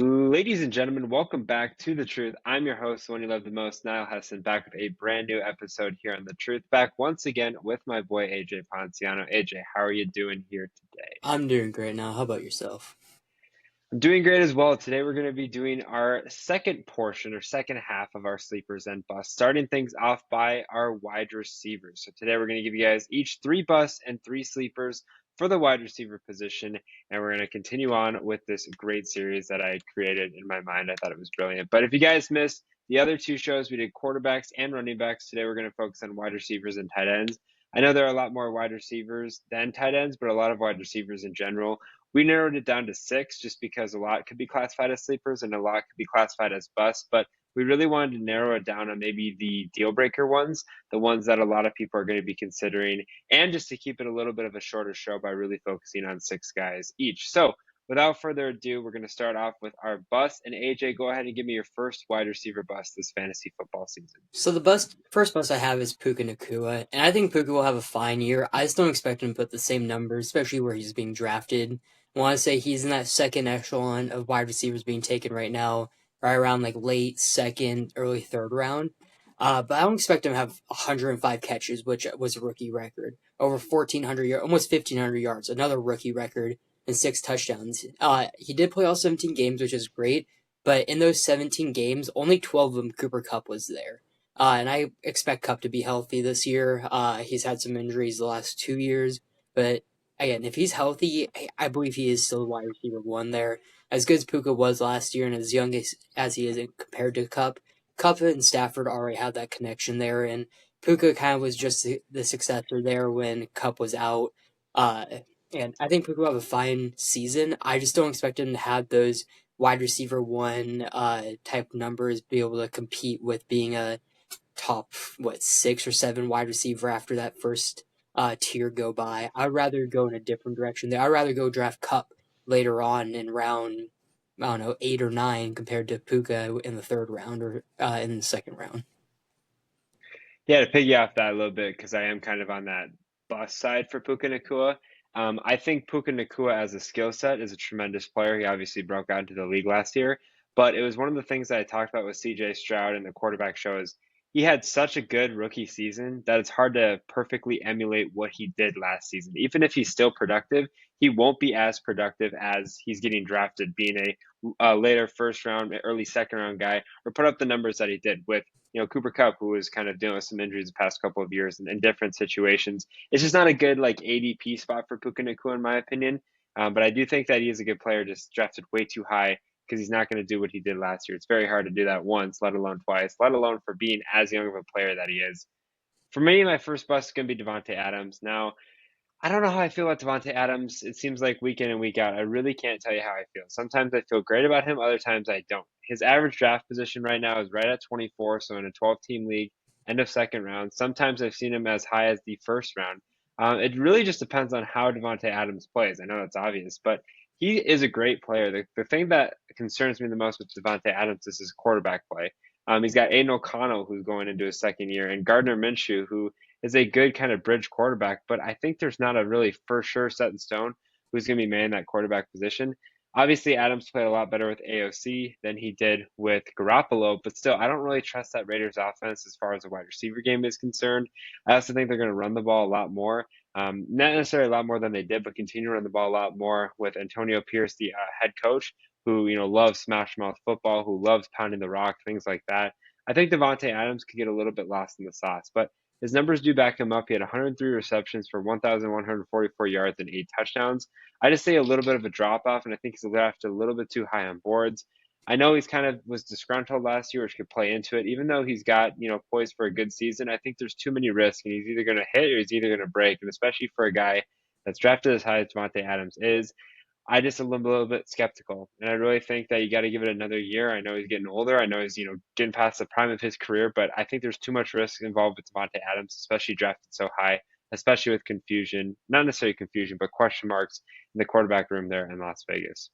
Ladies and gentlemen, welcome back to The Truth. I'm your host, the one you love the most, Niall Hessen, back with a brand new episode here on The Truth. Back once again with my boy AJ Ponciano. AJ, how are you doing here today? I'm doing great now. How about yourself? I'm doing great as well. Today we're going to be doing our second portion or second half of our sleepers and busts, starting things off by our wide receivers. So today we're going to give you guys each three busts and three sleepers for the wide receiver position, and we're going to continue on with this great series that I created in my mind. I thought it was brilliant. But if you guys missed the other two shows, we did quarterbacks and running backs. Today we're going to focus on wide receivers and tight ends. I know there are a lot more wide receivers than tight ends, but a lot of wide receivers in general. We narrowed it down to six just because a lot could be classified as sleepers and a lot could be classified as busts. But we really wanted to narrow it down on maybe the deal breaker ones, the ones that a lot of people are going to be considering, and just to keep it a little bit of a shorter show by really focusing on six guys each. So without further ado, we're going to start off with our bust. And AJ, go ahead and give me your first wide receiver bust this fantasy football season. So the first bust I have is Puka Nacua, and I think Puka will have a fine year. I just don't expect him to put the same numbers, especially where he's being drafted. I want to say he's in that second echelon of wide receivers being taken right now, right around like late second, early third round. But I don't expect him to have 105 catches, which was a rookie record, over 1,400 yards, almost 1,500 yards, another rookie record, and 6 touchdowns. He did play all 17 games, which is great. But in those 17 games, only 12 of them Cooper Kupp was there. And I expect Kupp to be healthy this year. He's had some injuries the last 2 years. But again, if he's healthy, I believe he is still wide receiver one there. As good as Puka was last year and as young as he is compared to Kupp, Kupp and Stafford already had that connection there. And Puka kind of was just the successor there when Kupp was out. And I think Puka will have a fine season. I just don't expect him to have those wide receiver one type numbers, be able to compete with being a top 6 or 7 wide receiver after that first tier go by. I'd rather go in a different direction there. I'd rather go draft Kupp later on in round, I don't know, 8 or 9 compared to Puka in the third round or in the second round. Yeah, to piggy off that a little bit, because I am kind of on that bust side for Puka Nacua. I think Puka Nacua as a skill set is a tremendous player. He obviously broke out into the league last year, but it was one of the things that I talked about with CJ Stroud in the quarterback show is he had such a good rookie season that it's hard to perfectly emulate what he did last season. Even if he's still productive, he won't be as productive as he's getting drafted, being a later first round, early second round guy, or put up the numbers that he did with Cooper Kupp, who was kind of dealing with some injuries the past couple of years in different situations. It's just not a good like ADP spot for Puka Nacua, in my opinion. But I do think that he is a good player, just drafted way too high because he's not going to do what he did last year. It's very hard to do that once, let alone twice, let alone for being as young of a player that he is. For me, my first bust is going to be Davante Adams. Now, I don't know how I feel about Davante Adams. It seems like week in and week out. I really can't tell you how I feel. Sometimes I feel great about him, other times I don't. His average draft position right now is right at 24, so in a 12-team league, end of second round. Sometimes I've seen him as high as the first round. It really just depends on how Davante Adams plays. I know that's obvious, but he is a great player. The thing that concerns me the most with Davante Adams is his quarterback play. He's got Aiden O'Connell, who's going into his second year, and Gardner Minshew, who is a good kind of bridge quarterback, but I think there's not a really for sure set in stone who's going to be manning that quarterback position. Obviously, Adams played a lot better with AOC than he did with Garoppolo, but still, I don't really trust that Raiders offense as far as the wide receiver game is concerned. I also think they're going to run the ball a lot more. Not necessarily a lot more than they did, but continue to run the ball a lot more with Antonio Pierce, the head coach, who loves smash mouth football, who loves pounding the rock, things like that. I think Davante Adams could get a little bit lost in the sauce, but his numbers do back him up. He had 103 receptions for 1,144 yards and 8 touchdowns. I just say a little bit of a drop off, and I think he's drafted a little bit too high on boards. I know he's kind of was disgruntled last year, which could play into it. Even though he's got poised for a good season, I think there's too many risks, and he's either going to hit or he's either going to break. And especially for a guy that's drafted as high as Davante Adams is, I just am a little bit skeptical, and I really think that you got to give it another year. I know he's getting older. I know he's getting past the prime of his career, but I think there's too much risk involved with Davante Adams, especially drafted so high, especially with confusion, not necessarily confusion, but question marks in the quarterback room there in Las Vegas.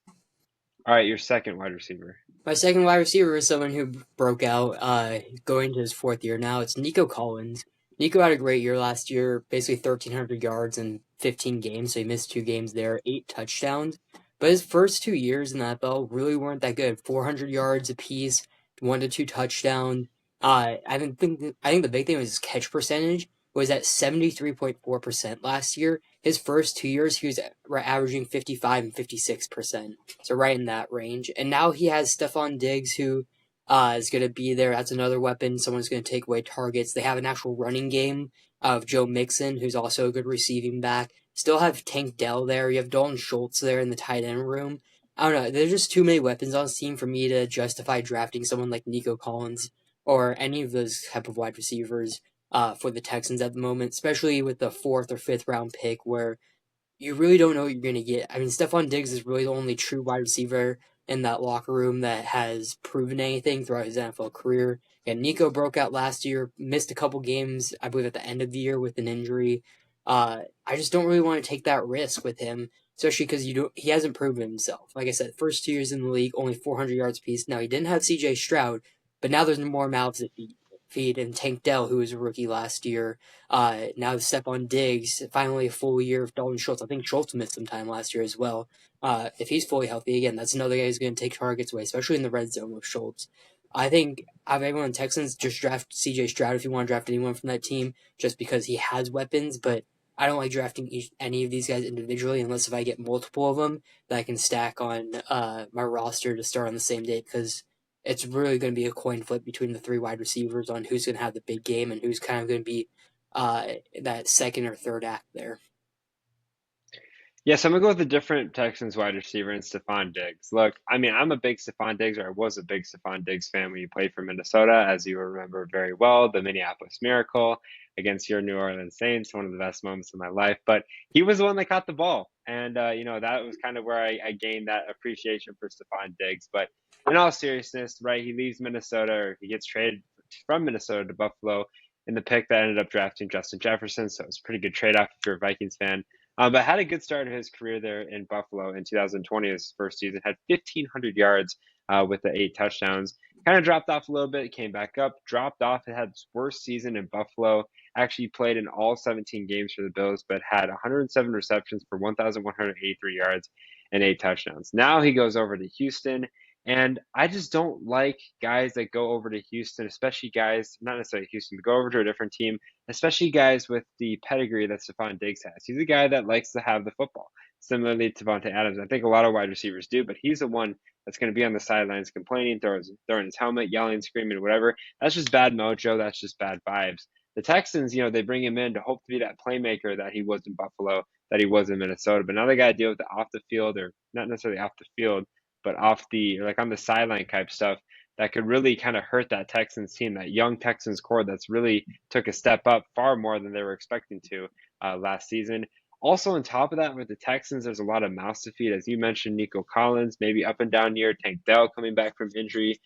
All right, your second wide receiver. My second wide receiver is someone who broke out going to his fourth year now. It's Nico Collins. Nico had a great year last year, basically 1,300 yards in 15 games, so he missed 2 games there, 8 touchdowns. but his first 2 years in the NFL really weren't that good. 400 yards apiece, 1 to 2 touchdowns. I think the big thing was his catch percentage was at 73.4% last year. His first 2 years, he was averaging 55 and 56%. So right in that range. And now he has Stefon Diggs, who is going to be there. That's another weapon. Someone's going to take away targets. They have an actual running game of Joe Mixon, who's also a good receiving back. Still have Tank Dell there. You have Dalton Schultz there in the tight end room. I don't know. There's just too many weapons on this team for me to justify drafting someone like Nico Collins or any of those type of wide receivers for the Texans at the moment, especially with the 4th or 5th round pick where you really don't know what you're going to get. I mean, Stefon Diggs is really the only true wide receiver in that locker room that has proven anything throughout his NFL career. And Nico broke out last year, missed a couple games, I believe, at the end of the year with an injury. I just don't really want to take that risk with him, especially because he hasn't proven himself. Like I said, first 2 years in the league, only 400 yards apiece. Now, he didn't have C.J. Stroud, but now there's more mouths to feed. And Tank Dell, who was a rookie last year, now Stefon Diggs, finally a full year of Dalton Schultz. I think Schultz missed some time last year as well. If he's fully healthy again, that's another guy who's going to take targets away, especially in the red zone with Schultz. I think out of everyone in Texans, just draft C.J. Stroud if you want to draft anyone from that team, just because he has weapons. But I don't like drafting any of these guys individually unless if I get multiple of them that I can stack on my roster to start on the same day, because it's really going to be a coin flip between the 3 wide receivers on who's going to have the big game and who's kind of going to be that second or third act there. Yeah, so I'm gonna go with a different Texans wide receiver in Stefon Diggs. Look, I mean, I'm a big Stefon Diggs, or I was a big Stefon Diggs fan when he played for Minnesota, as you remember very well, the Minneapolis Miracle against your New Orleans Saints, one of the best moments of my life. But he was the one that caught the ball, and that was kind of where I gained that appreciation for Stefon Diggs. But in all seriousness, right, he leaves Minnesota, or he gets traded from Minnesota to Buffalo in the pick that ended up drafting Justin Jefferson. So it was a pretty good trade off if you're a Vikings fan. But had a good start of his career there in Buffalo in 2020, his first season. Had 1,500 yards with the 8 touchdowns. Kind of dropped off a little bit, came back up, dropped off. It had his worst season in Buffalo. Actually played in all 17 games for the Bills, but had 107 receptions for 1,183 yards and 8 touchdowns. Now he goes over to Houston. And I just don't like guys that go over to Houston, especially guys, not necessarily Houston, but go over to a different team, especially guys with the pedigree that Stefon Diggs has. He's a guy that likes to have the football, similarly to Davante Adams. I think a lot of wide receivers do, but he's the one that's going to be on the sidelines complaining, throwing his helmet, yelling, screaming, whatever. That's just bad mojo. That's just bad vibes. The Texans, they bring him in to hope to be that playmaker that he was in Buffalo, that he was in Minnesota. But now they got to deal with the off the field, or not necessarily off the field, but off the, like, on the sideline type stuff that could really kind of hurt that Texans team, that young Texans core that's really took a step up far more than they were expecting to last season. Also, on top of that, with the Texans, there's a lot of mouths to feed. As you mentioned, Nico Collins, maybe up and down year, Tank Dell coming back from injury.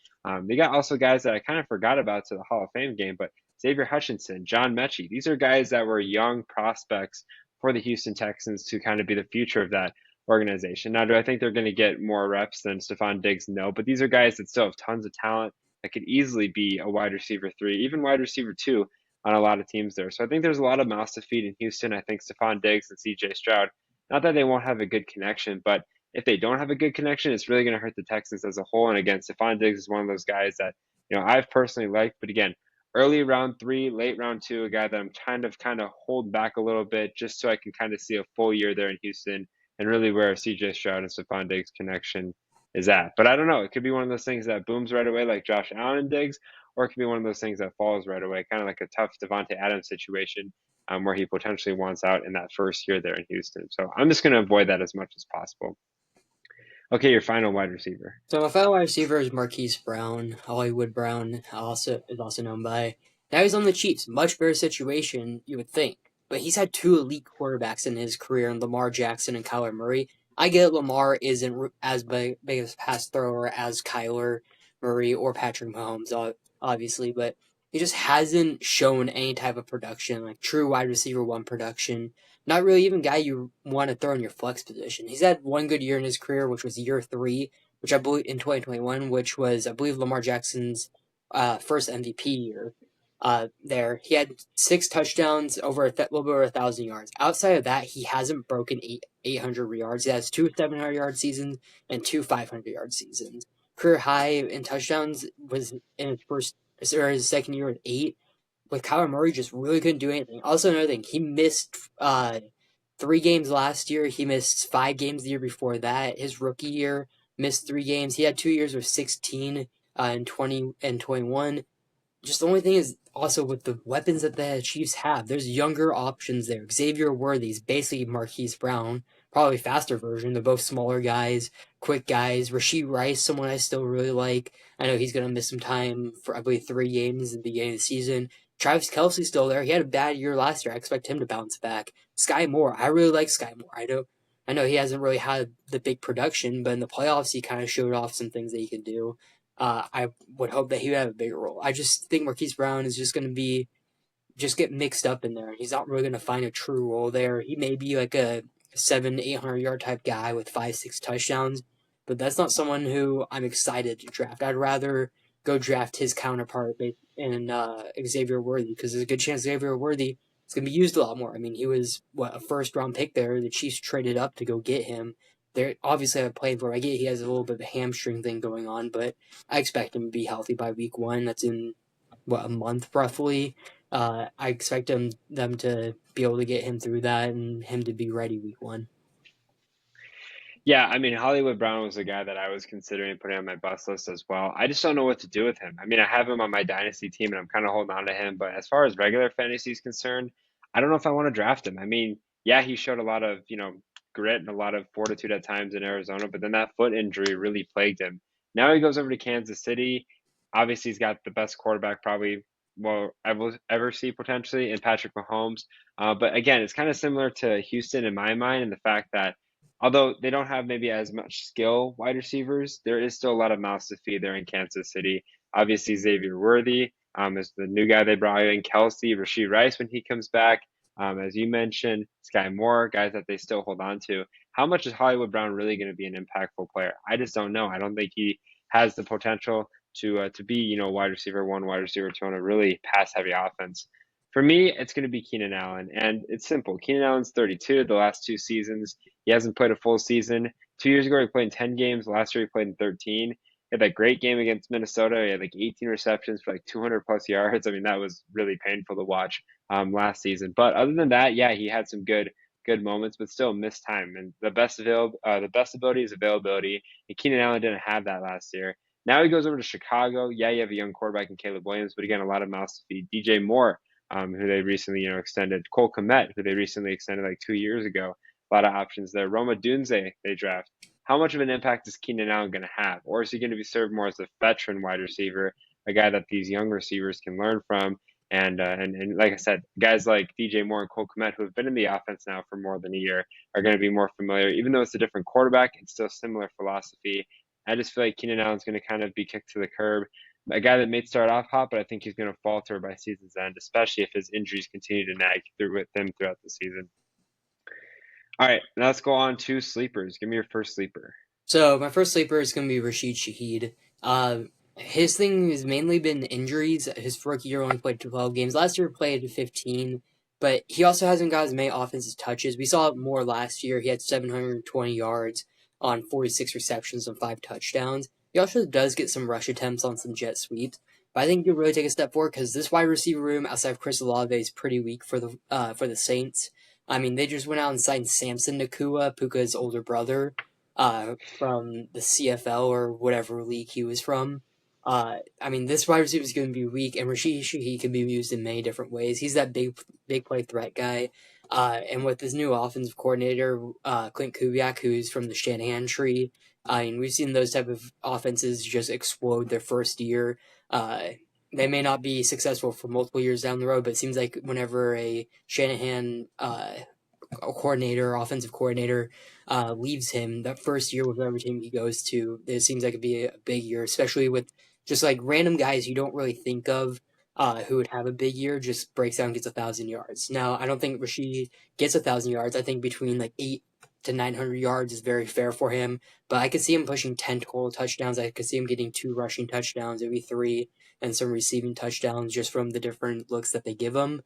They got also guys that I kind of forgot about to the Hall of Fame game, but Xavier Hutchinson, John Mechie, these are guys that were young prospects for the Houston Texans to kind of be the future of that organization. Now, do I think they're going to get more reps than Stefon Diggs? No, but these are guys that still have tons of talent that could easily be a wide receiver 3, even wide receiver 2 on a lot of teams there. So I think there's a lot of mouths to feed in Houston. I think Stefon Diggs and CJ Stroud, not that they won't have a good connection, but if they don't have a good connection, it's really going to hurt the Texans as a whole. And again, Stefon Diggs is one of those guys that, I've personally liked, but again, early round 3, late round 2, a guy that I'm kind of holding back a little bit just so I can kind of see a full year there in Houston and really where CJ Stroud and Stefon Diggs connection is at. But I don't know. It could be one of those things that booms right away like Josh Allen and Diggs, or it could be one of those things that falls right away, kind of like a tough Davante Adams situation where he potentially wants out in that first year there in Houston. So I'm just going to avoid that as much as possible. Okay, your final wide receiver. So my final wide receiver is Marquise Brown. Hollywood Brown is also known by. Now he's on the Chiefs. Much better situation, you would think. But he's had 2 elite quarterbacks in his career, in Lamar Jackson and Kyler Murray. I get Lamar isn't as big a pass thrower as Kyler Murray or Patrick Mahomes, obviously, but he just hasn't shown any type of production, like true wide receiver 1 production. Not really even guy you want to throw in your flex position. He's had 1 good year in his career, which was year 3, which I believe in 2021, which was, I believe, Lamar Jackson's first MVP year. there. He had 6 touchdowns, over a little bit over 1,000 yards. Outside of that, he hasn't broken 800 yards. He has 2 700-yard seasons and 2 500-yard seasons. Career high in touchdowns was in his second year with 8. With Kyler Murray, just really couldn't do anything. Also, another thing, he missed 3 games last year. He missed 5 games the year before that. His rookie year, missed 3 games. He had 2 years with 16 and 20 and 21. Just the only thing is also with the weapons that the Chiefs have, there's younger options there. Xavier Worthy's basically Marquise Brown, probably faster version. They're both smaller guys, quick guys. Rashid Rice, someone I still really like. I know he's gonna miss some time for, I believe, 3 games at the beginning of the season. Travis Kelce's still there. He had a bad year last year. I expect him to bounce back. Sky Moore, I really like Sky Moore. I know he hasn't really had the big production, but in the playoffs he kind of showed off some things that he could do. I would hope that he would have a bigger role. I just think Marquise Brown is just going to get mixed up in there. He's not really going to find a true role there. He may be like a 700-800 yard type guy with 5 6 touchdowns, but that's not someone who I'm excited to draft. I'd rather go draft his counterpart in Xavier Worthy, because there's a good chance Xavier Worthy is going to be used a lot more. I mean, he was a first round pick there. The Chiefs traded up to go get him. They're obviously have a plan for him. I get he has a little bit of a hamstring thing going on, but I expect him to be healthy by week 1. That's in a month roughly. I expect them to be able to get him through that and him to be ready week 1. Yeah, I mean, Hollywood Brown was a guy that I was considering putting on my bust list as well. I just don't know what to do with him. I mean, I have him on my dynasty team and I'm kind of holding on to him, but as far as regular fantasy is concerned, I don't know if I want to draft him. I mean, yeah, he showed a lot of, grit and a lot of fortitude at times in Arizona, but then that foot injury really plagued him. Now he goes over to Kansas City. Obviously, he's got the best quarterback probably we'll ever see potentially in Patrick Mahomes. But again, it's kind of similar to Houston in my mind, in the fact that although they don't have maybe as much skill wide receivers, there is still a lot of mouths to feed there in Kansas City. Obviously, Xavier Worthy is the new guy they brought in, Kelsey, Rashid Rice when he comes back. As you mentioned, Sky Moore, guys that they still hold on to. How much is Hollywood Brown really going to be an impactful player? I just don't know. I don't think he has the potential to be, wide receiver 1, wide receiver 2 on a really pass heavy offense. For me, it's going to be Kennan Allen, and it's simple. Kennan Allen's 32. The last 2 seasons, he hasn't played a full season. 2 years ago, he played in 10 games. Last year, he played in 13. He had that great game against Minnesota. He had like 18 receptions for like 200 plus yards. I mean, that was really painful to watch last season. But other than that, yeah, he had some good moments, but still missed time. And the best ability is availability. And Keenan Allen didn't have that last year. Now he goes over to Chicago. Yeah, you have a young quarterback in Caleb Williams, but again, a lot of mouths to feed. DJ Moore, who they recently, extended. Cole Kmet, who they recently extended like 2 years ago. A lot of options there. Roma Dunze, they draft. How much of an impact is Keenan Allen going to have? Or is he going to be served more as a veteran wide receiver, a guy that these young receivers can learn from? And like I said, guys like DJ Moore and Cole Kmet, who have been in the offense now for more than a year, are going to be more familiar. Even though it's a different quarterback, it's still similar philosophy. I just feel like Keenan Allen's going to kind of be kicked to the curb. A guy that may start off hot, but I think he's going to falter by season's end, especially if his injuries continue to nag through with him throughout the season. All right, now let's go on to sleepers. Give me your first sleeper. So my first sleeper is going to be Rashid Shaheed. His thing has mainly been injuries. His rookie year only played 12 games. Last year played 15, but he also hasn't got as many offensive touches. We saw it more last year. He had 720 yards on 46 receptions and 5 touchdowns. He also does get some rush attempts on some jet sweeps. But I think he'll really take a step forward because this wide receiver room outside of Chris Olave is pretty weak for the Saints. I mean, they just went out and signed Samson Nacua, Puka's older brother, from the CFL or whatever league he was from. I mean, this wide receiver is going to be weak, and Rashid Shaheed can be used in many different ways. He's that big play threat guy. And with his new offensive coordinator, Clint Kubiak, who's from the Shanahan tree, I mean, we've seen those type of offenses just explode their first year. They may not be successful for multiple years down the road, but it seems like whenever a Shanahan offensive coordinator, leaves him, that first year with whatever team he goes to, it seems like it'd be a big year, especially with just like random guys you don't really think of who would have a big year, just breaks down and gets 1,000 yards. Now, I don't think Rashid gets 1,000 yards. I think between like to 900 yards is very fair for him. But I could see him pushing 10 total touchdowns. I could see him getting 2 rushing touchdowns, maybe 3, and some receiving touchdowns just from the different looks that they give him.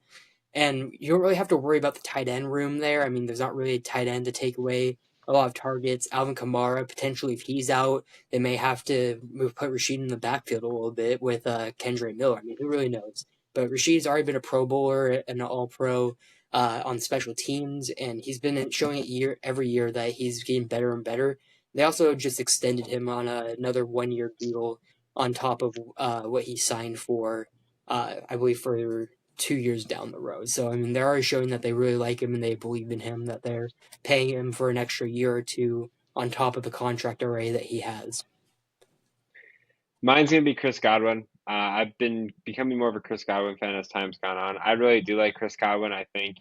And you don't really have to worry about the tight end room there. I mean, there's not really a tight end to take away a lot of targets. Alvin Kamara, potentially, if he's out, they may have to put Rashid in the backfield a little bit with Kendra Miller. I mean, who really knows? But Rashid's already been a Pro Bowler and an All Pro on special teams, and he's been showing it every year that he's getting better and better. They also just extended him on another 1 year deal on top of what he signed for, I believe, for 2 years down the road. So, I mean, they're already showing that they really like him and they believe in him, that they're paying him for an extra year or two on top of the contract array that he has. Mine's gonna be Chris Godwin. I've been becoming more of a Chris Godwin fan as time's gone on. I really do like Chris Godwin. I think,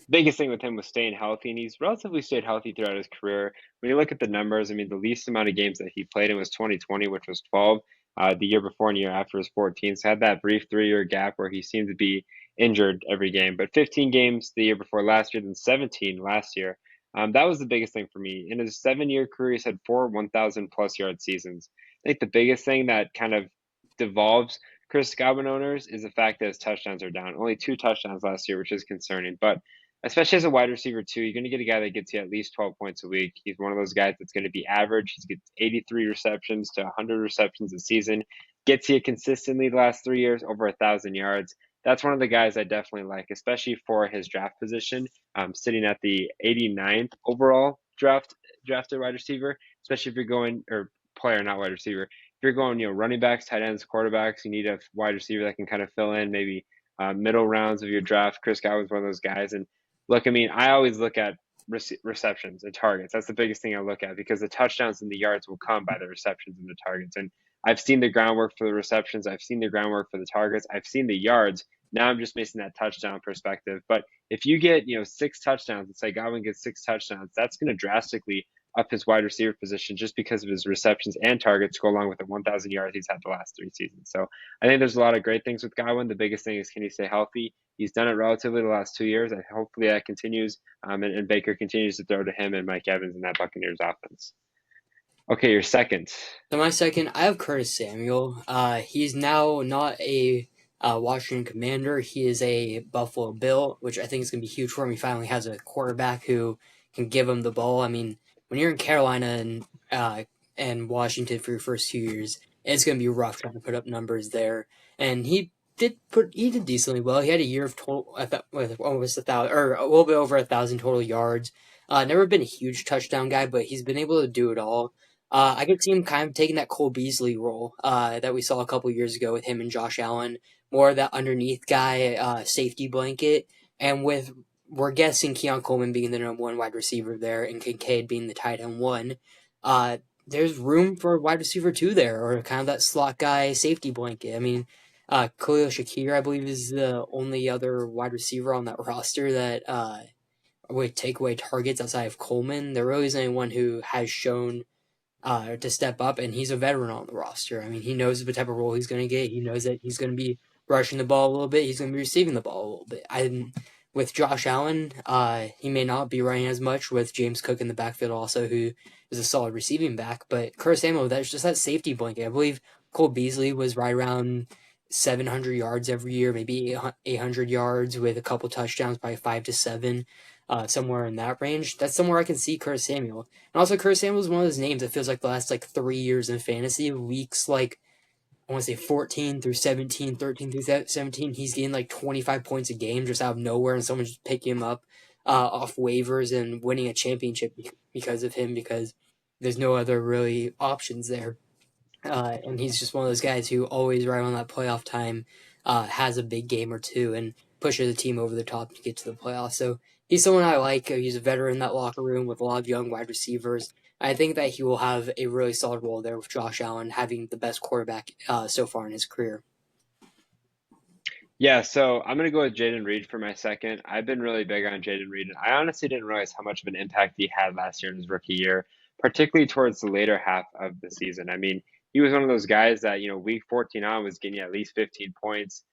biggest thing with him was staying healthy, and he's relatively stayed healthy throughout his career. When you look at the numbers, I mean, the least amount of games that he played in was 2020, which was 12. The year before and year after was 14. So had that brief 3-year gap where he seemed to be injured every game. But 15 games the year before last year, then 17 last year. That was the biggest thing for me. In his 7-year career, he's had 4 1,000 plus yard seasons. I think the biggest thing that kind of devolves Chris Godwin owners is the fact that his touchdowns are down. Only 2 touchdowns last year, which is concerning. But especially as a wide receiver, too, you're going to get a guy that gets you at least 12 points a week. He's one of those guys that's going to be average. He's gets 83 receptions to 100 receptions a season. Gets you consistently the last 3 years over 1,000 yards. That's one of the guys I definitely like, especially for his draft position, sitting at the 89th overall drafted wide receiver, especially if you're going, or player, not wide receiver. If you're going, running backs, tight ends, quarterbacks, you need a wide receiver that can kind of fill in maybe middle rounds of your draft. Chris Godwin's one of those guys. And look, I mean, I always look at receptions and targets. That's the biggest thing I look at, because the touchdowns and the yards will come by the receptions and the targets. And I've seen the groundwork for the receptions. I've seen the groundwork for the targets. I've seen the yards. Now I'm just missing that touchdown perspective. But if you get, 6 touchdowns, let's say Godwin gets 6 touchdowns, that's going to drastically up his wide receiver position just because of his receptions and targets go along with the 1,000 yards he's had the last 3 seasons. So I think there's a lot of great things with Godwin. The biggest thing is, can he stay healthy? He's done it relatively the last 2 years. Hopefully that continues, and Baker continues to throw to him and Mike Evans in that Buccaneers offense. Okay, your second. So my second, I have Curtis Samuel. He's now not a Washington Commander. He is a Buffalo Bill, which I think is going to be huge for him. He finally has a quarterback who can give him the ball. I mean, when you're in Carolina and Washington for your first 2 years, it's going to be rough trying to put up numbers there. And he did decently well. He had a year of total with almost 1,000, or a little bit over 1,000 total yards. Never been a huge touchdown guy, but he's been able to do it all. I could see him kind of taking that Cole Beasley role that we saw a couple years ago with him and Josh Allen, more of that underneath guy, safety blanket, and with, we're guessing, Keon Coleman being the number one wide receiver there and Kincaid being the tight end one. There's room for wide receiver two there, or kind of that slot guy safety blanket. I mean, Khalil Shakir, I believe, is the only other wide receiver on that roster that would take away targets outside of Coleman. There really isn't anyone who has shown to step up, and he's a veteran on the roster. I mean, he knows the type of role he's going to get. He knows that he's going to be rushing the ball a little bit. He's going to be receiving the ball a little bit. With Josh Allen, he may not be running as much with James Cook in the backfield also, who is a solid receiving back. But Curtis Samuel, that's just that safety blanket. I believe Cole Beasley was right around 700 yards every year, maybe 800 yards with a couple touchdowns, probably 5 to 7, somewhere in that range. That's somewhere I can see Curtis Samuel. And also, Curtis Samuel is one of those names that feels like the last 3 years in fantasy, weeks I want to say 14 through 17, 13 through 17, he's getting 25 points a game just out of nowhere, and someone just picking him up off waivers and winning a championship because of him, because there's no other really options there. And he's just one of those guys who always, right on that playoff time, has a big game or two and pushes the team over the top to get to the playoffs. So he's someone I like. He's a veteran in that locker room with a lot of young wide receivers. I think that he will have a really solid role there with Josh Allen having the best quarterback so far in his career. Yeah, so I'm going to go with Jayden Reed for my second. I've been really big on Jayden Reed, and I honestly didn't realize how much of an impact he had last year in his rookie year, particularly towards the later half of the season. I mean, he was one of those guys that, week 14 on was getting you at least 15 points.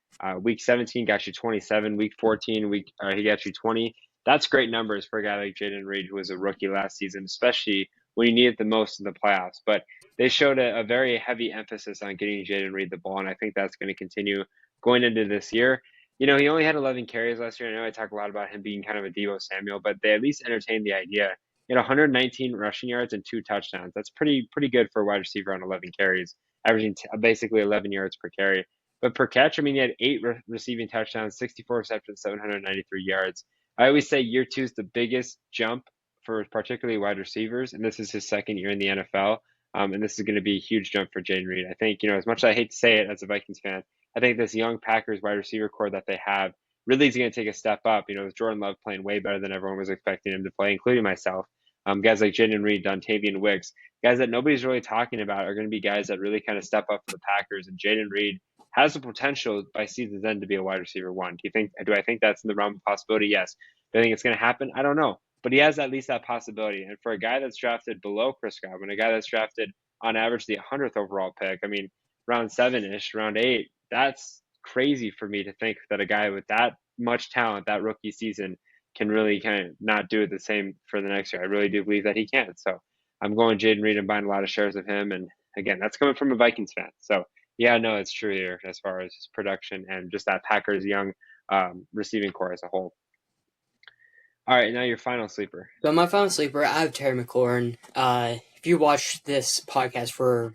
Week 17 got you 27. Week 14, he got you 20. that's great numbers for a guy like Jayden Reed, who was a rookie last season, especially when you need it the most in the playoffs. But they showed a very heavy emphasis on getting Jayden Reed the ball, and I think that's going to continue going into this year. He only had 11 carries last year. I know I talk a lot about him being kind of a Deebo Samuel, but they at least entertained the idea. 119 rushing yards and 2 touchdowns. That's pretty good for a wide receiver on 11 carries, averaging basically 11 yards per carry. But per catch, I mean, he had 8 receiving touchdowns, 64 receptions, 793 yards. I always say year two is the biggest jump for particularly wide receivers, and this is his second year in the NFL. And this is going to be a huge jump for Jayden Reed. I think, as much as I hate to say it as a Vikings fan, I think this young Packers wide receiver core that they have really is going to take a step up. With Jordan Love playing way better than everyone was expecting him to play, including myself. Guys like Jayden Reed, Dontavian Wicks, guys that nobody's really talking about are going to be guys that really kind of step up for the Packers. And Jayden Reed has the potential by season's end to be a wide receiver one. Do I think that's in the realm of possibility? Yes. Do I think it's going to happen? I don't know. But he has at least that possibility. And for a guy that's drafted below Chris Godwin, a guy that's drafted on average the 100th overall pick, I mean, round 7-ish, round 8, that's crazy for me to think that a guy with that much talent, that rookie season, can really kind of not do it the same for the next year. I really do believe that he can. So I'm going Jayden Reed and buying a lot of shares of him. And again, that's coming from a Vikings fan. So yeah, no, it's true here as far as his production and just that Packers young receiving core as a whole. All right, now your final sleeper. So my final sleeper, I have Terry McLaurin. If you watch this podcast for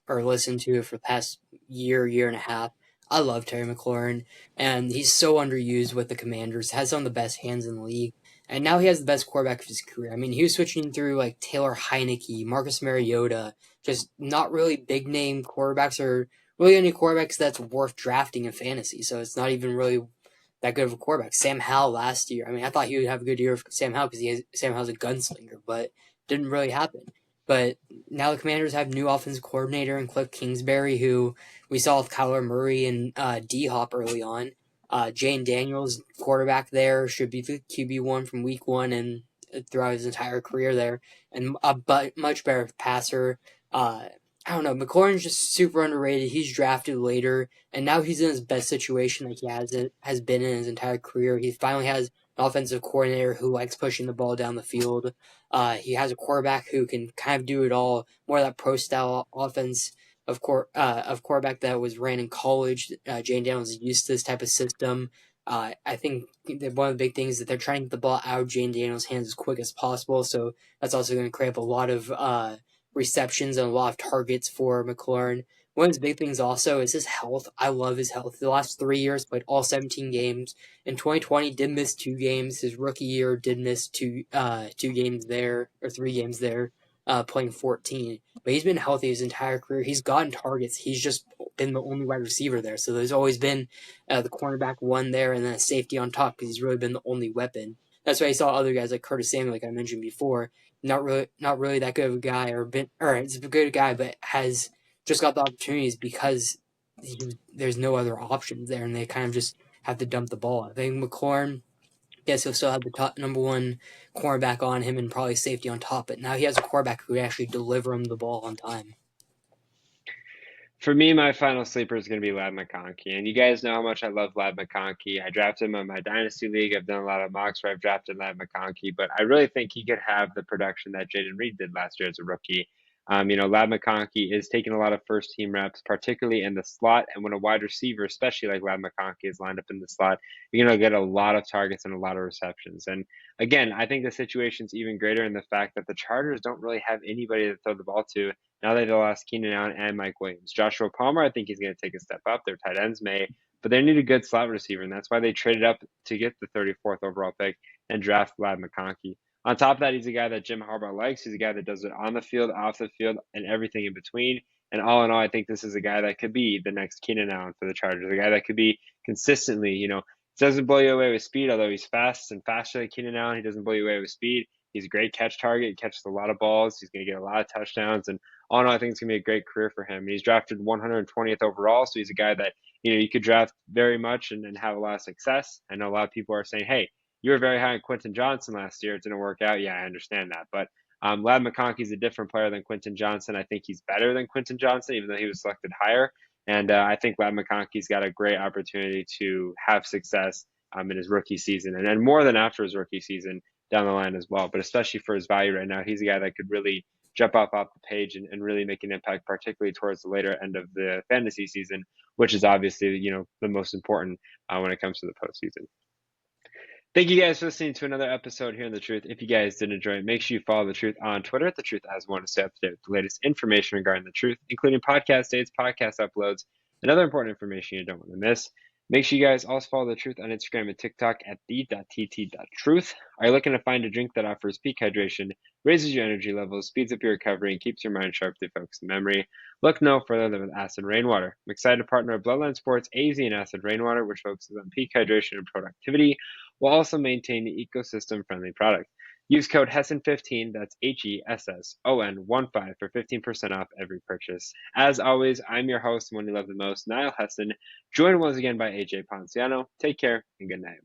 or listen to it for the past year and a half, I love Terry McLaurin, and he's so underused with the Commanders. Has some of the best hands in the league, and now he has the best quarterback of his career. I mean, he was switching through like Taylor Heineke, Marcus Mariota, just not really big name quarterbacks or really any quarterbacks that's worth drafting in fantasy. So it's not even really that good of a quarterback. Sam Howell last year. I mean, I thought he would have a good year for Sam Howell because Sam Howell's a gunslinger, but didn't really happen. But now the Commanders have new offensive coordinator in Cliff Kingsbury, who we saw with Kyler Murray and D-Hop early on. Jane Daniels, quarterback there, should be the QB1 from week 1 and throughout his entire career there, and a much better passer. I don't know. McLaurin's just super underrated. He's drafted later, and now he's in his best situation like he has been in his entire career. He finally has an offensive coordinator who likes pushing the ball down the field. He has a quarterback who can kind of do it all, more of that pro style offense of quarterback that was ran in college. Jane Daniels is used to this type of system. I think that one of the big things is that they're trying to get the ball out of Jane Daniels' hands as quick as possible. So that's also going to create a lot of receptions and a lot of targets for McLaurin. One of his big things also is his health. I love his health. The last 3 years, played all 17 games. In 2020, did miss 2 games. His rookie year did miss 2 games there, or 3 games there, playing 14. But he's been healthy his entire career. He's gotten targets. He's just been the only wide receiver there. So there's always been the cornerback one there and then a safety on top because he's really been the only weapon. That's why you saw other guys like Curtis Samuel, like I mentioned before, not really that good of a guy, or it's a good guy, but has just got the opportunities because there's no other options there, and they kind of just have to dump the ball. I think McLaurin, yes, he'll still have the top number 1 cornerback on him and probably safety on top, but now he has a quarterback who can actually deliver him the ball on time. For me, my final sleeper is going to be Ladd McConkey. And you guys know how much I love Ladd McConkey. I drafted him in my Dynasty League. I've done a lot of mocks where I've drafted Ladd McConkey, but I really think he could have the production that Jayden Reed did last year as a rookie. Ladd McConkey is taking a lot of first team reps, particularly in the slot. And when a wide receiver, especially like Ladd McConkey, is lined up in the slot, you're going to get a lot of targets and a lot of receptions. And again, I think the situation's even greater in the fact that the Chargers don't really have anybody to throw the ball to now that they lost Kennan Allen and Mike Williams. Joshua Palmer, I think he's going to take a step up. Their tight ends may, but they need a good slot receiver, and that's why they traded up to get the 34th overall pick and draft Ladd McConkey. On top of that, he's a guy that Jim Harbaugh likes. He's a guy that does it on the field, off the field, and everything in between. And all in all, I think this is a guy that could be the next Kennan Allen for the Chargers, a guy that could be consistently, doesn't blow you away with speed, although he's fast and faster than Kennan Allen. He doesn't blow you away with speed. He's a great catch target. He catches a lot of balls. He's going to get a lot of touchdowns. And all in all, I think it's going to be a great career for him. He's drafted 120th overall, so he's a guy that, you could draft very much and have a lot of success. I know a lot of people are saying, hey, you were very high on Quentin Johnson last year. It didn't work out. Yeah, I understand that. But Ladd McConkey's a different player than Quentin Johnson. I think he's better than Quentin Johnson, even though he was selected higher. And I think Ladd McConkey's got a great opportunity to have success in his rookie season, and more than after his rookie season down the line as well. But especially for his value right now, he's a guy that could really jump off the page and really make an impact, particularly towards the later end of the fantasy season, which is obviously, the most important when it comes to the postseason. Thank you guys for listening to another episode here on The Truth. If you guys did enjoy it, make sure you follow The Truth on Twitter at The Truth as we want to stay up to date with the latest information regarding The Truth, including podcast dates, podcast uploads, and other important information you don't want to miss. Make sure you guys also follow The Truth on Instagram and TikTok at the.tt.truth. Are you looking to find a drink that offers peak hydration, raises your energy levels, speeds up your recovery, and keeps your mind sharp to focus and memory? Look no further than with Acid Rainwater. I'm excited to partner with Bloodline Sports AZ and Acid Rainwater, which focuses on peak hydration and productivity, will also maintain the ecosystem-friendly product. Use code HESSON15, that's HESSON15 for 15% off every purchase. As always, I'm your host, one you love the most, Niall Hesson, joined once again by AJ Ponciano. Take care and good night.